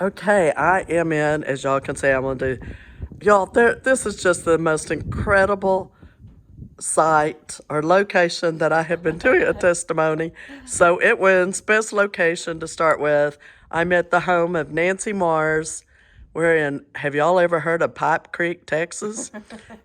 Okay, I am in. As y'all can see, I'm going to do. Y'all, this is just the most incredible site or location that I have been doing a testimony. So it wins best location to start with. I'm at the home of Nancy Mars. We're in, have y'all ever heard of Pipe Creek, Texas?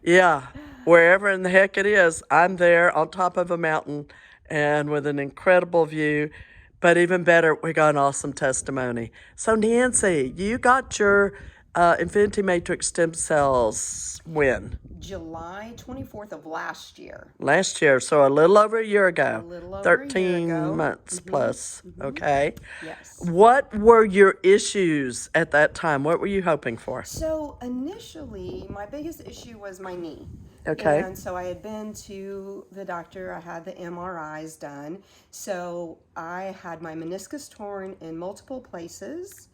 Yeah, wherever in the heck it is, I'm there on top of a mountain and with an incredible view. But even better, we got an awesome testimony. So, Nancy, you got your Infiniti Matrix stem cells when? July 24th of last year. Last year, so a little over a year A ago. little over a year 13 ago. months plus. Okay. Yes. What were your issues at that time? What were you hoping for? So initially, my biggest issue was my knee. Okay. And so I had been to the doctor, I had the MRIs done. So I had my meniscus torn in multiple places.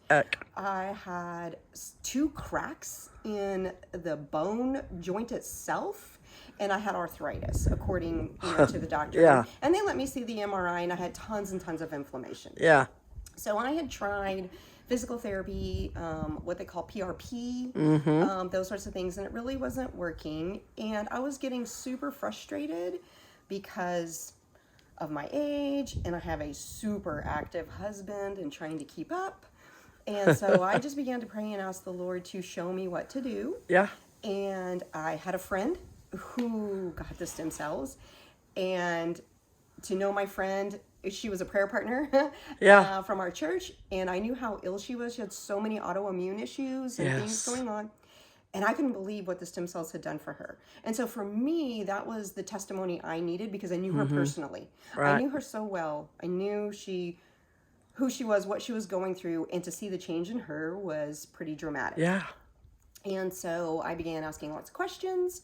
I had two cracks in the bone joint itself, and I had arthritis, according to the doctor. Yeah. And they let me see the MRI, and I had tons and tons of inflammation. Yeah. So I had tried physical therapy, what they call PRP, those sorts of things, and it really wasn't working. And I was getting super frustrated because of my age, and I have a super active husband and trying to keep up. And so I just began to pray and ask the Lord to show me what to do. Yeah. And I had a friend who got the stem cells, and to know my friend, she was a prayer partner Yeah. from our church, and I knew how ill she was. She had so many autoimmune issues and things Yes. going on, and I couldn't believe what the stem cells had done for her. And so for me, that was the testimony I needed because I knew her personally. Right. I knew her so well. I knew who she was, what she was going through, and to see the change in her was pretty dramatic. Yeah. And so I began asking lots of questions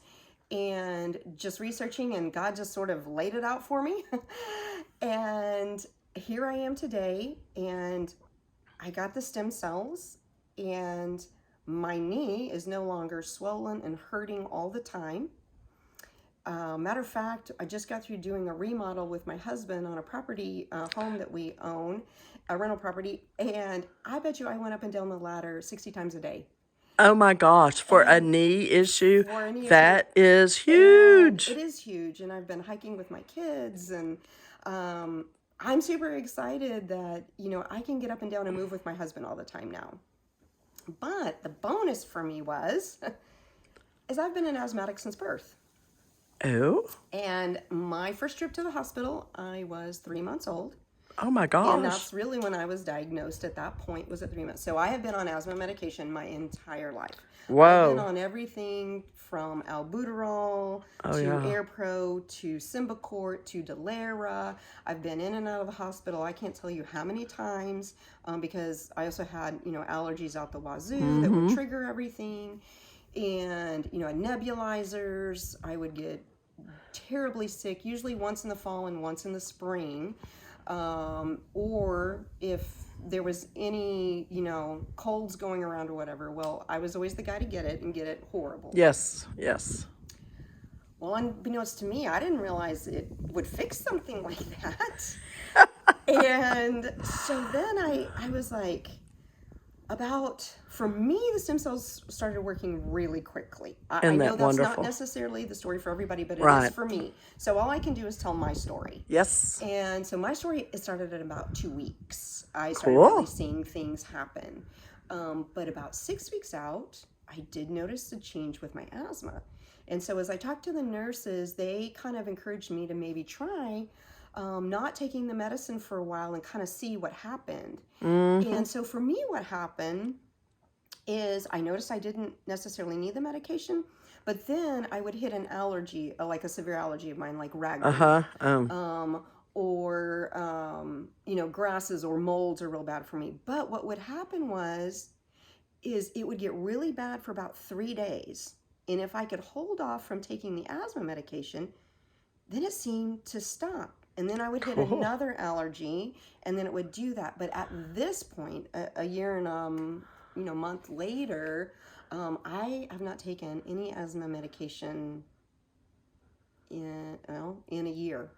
and just researching, and God just sort of laid it out for me. And here I am today, and I got the stem cells, and my knee is no longer swollen and hurting all the time. Matter of fact, I just got through doing a remodel with my husband on a property, home that we own, a rental property, and I bet you I went up and down the ladder 60 times a day. Oh my gosh, for a knee issue, For a knee that is And huge. it is huge, and I've been hiking with my kids, and I'm super excited that I can get up and down and move with my husband all the time now. But the bonus for me is I've been an asthmatic since birth. Oh. And my first trip to the hospital, I was 3 months old. Oh my And gosh. that's really when I was diagnosed at that point, was at 3 months. So I have been on asthma medication my entire life. Whoa. I've been on everything from albuterol to AirPro to Symbicort to Delera. I've been in and out of the hospital. I can't tell you how many times, because I also had, allergies out the wazoo that would trigger everything. And, nebulizers. I would get terribly sick, usually once in the fall and once in the spring. Or if there was any, colds going around or whatever, well, I was always the guy to get it and get it horrible. Yes, yes. Well, unbeknownst to me, I didn't realize it would fix something like that. And so then I was like, for me, the stem cells started working really quickly. I know that's not necessarily the story for everybody, but it is for me. So all I can do is tell my story. Yes. And so my story, it started at about 2 weeks. I started really seeing things happen. But about 6 weeks out, I did notice a change with my asthma. And so as I talked to the nurses, they kind of encouraged me to maybe try not taking the medicine for a while and kind of see what happened. And so for me, what happened is I noticed I didn't necessarily need the medication, but then I would hit an allergy, like a severe allergy of mine, like ragweed. Or grasses or molds are real bad for me. But what would happen is it would get really bad for about 3 days. And if I could hold off from taking the asthma medication, then it seemed to stop. And then I would hit another allergy, and then it would do that. But at this point, a year and month later, I have not taken any asthma medication in a year.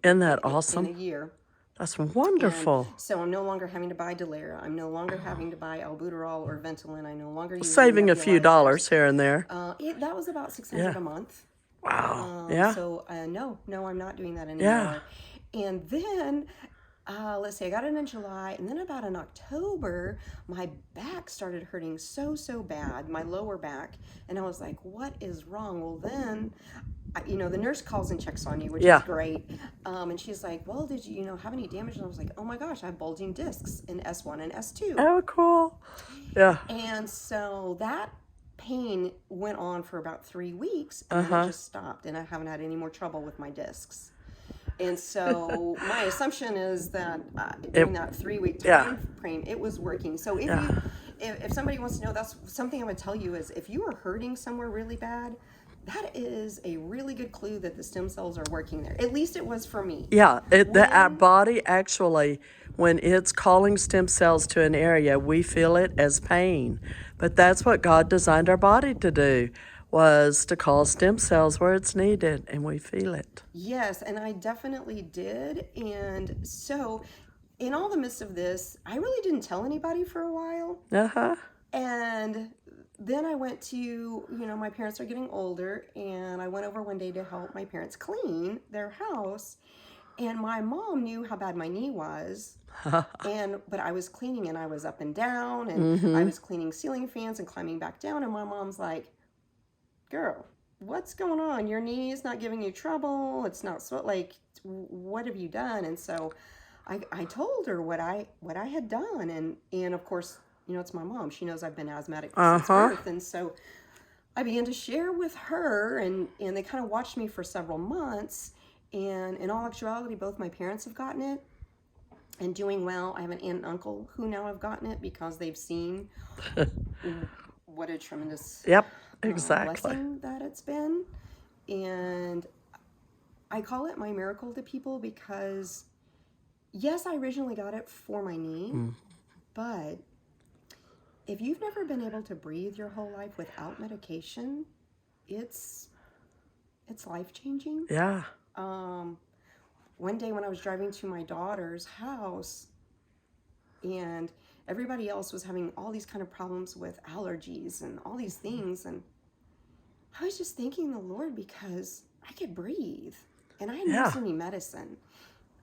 Isn't that awesome? In a year. That's And wonderful. so I'm no longer having to buy Delira. I'm no longer having to buy albuterol or Ventolin. I no longer use any Saving a few nebulizers. dollars here and there. That was about $600 Yeah. a month. Wow. Yeah. So no, I'm not doing that Yeah. anymore. And then, let's see, I got it in July, and then about in October, my back started hurting so bad, my lower back, and I was like, what is wrong? Well, then, the nurse calls and checks on you, which Yeah. is great. And she's like, well, did you, have any damage? And I was like, oh my gosh, I have bulging discs in S1 and S2. Oh, cool. Yeah. And so that pain went on for about 3 weeks, and then it just stopped, and I haven't had any more trouble with my discs. And so my assumption is that during that 3-week time frame, it was working. So if somebody wants to know, that's something I would tell you is if you are hurting somewhere really bad, that is a really good clue that the stem cells are working there. At least it was for me. Yeah, our body actually, when it's calling stem cells to an area, we feel it as pain. But that's what God designed our body to do, was to call stem cells where it's needed, and we feel it. Yes, and I definitely did. And so in all the midst of this, I really didn't tell anybody for a while. And then I went to, my parents are getting older, and I went over one day to help my parents clean their house. And my mom knew how bad my knee was. But I was cleaning, and I was up and down, and I was cleaning ceiling fans and climbing back down. And my mom's like, girl, what's going on? Your knee is not giving you trouble. It's not what have you done? And so I told her what I had done. And of course, it's my mom. She knows I've been asthmatic since birth. And so I began to share with her, and they kind of watched me for several months. And in all actuality, both my parents have gotten it and doing well. I have an aunt and uncle who now have gotten it because they've seen what a tremendous blessing that it's been. And I call it my miracle to people because, yes, I originally got it for my knee, but if you've never been able to breathe your whole life without medication, it's life-changing. Yeah. One day when I was driving to my daughter's house, and everybody else was having all these kind of problems with allergies and all these things, and I was just thanking the Lord because I could breathe, and I hadn't used any medicine.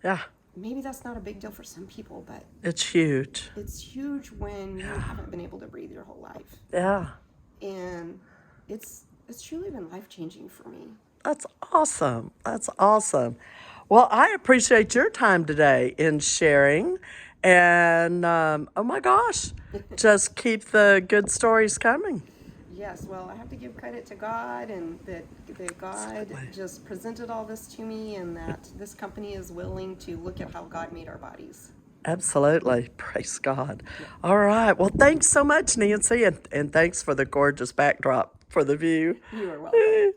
Yeah. Maybe that's not a big deal for some people, but it's huge. It's huge when you haven't been able to breathe your whole life. Yeah. And it's truly been life-changing for me. That's awesome. That's awesome. Well, I appreciate your time today in sharing. And oh my gosh, just keep the good stories coming. Yes, well, I have to give credit to God, and that God just presented all this to me, and that this company is willing to look at how God made our bodies. Absolutely. Praise God. All right. Well, thanks so much, Nancy, and thanks for the gorgeous backdrop for the view. You are welcome.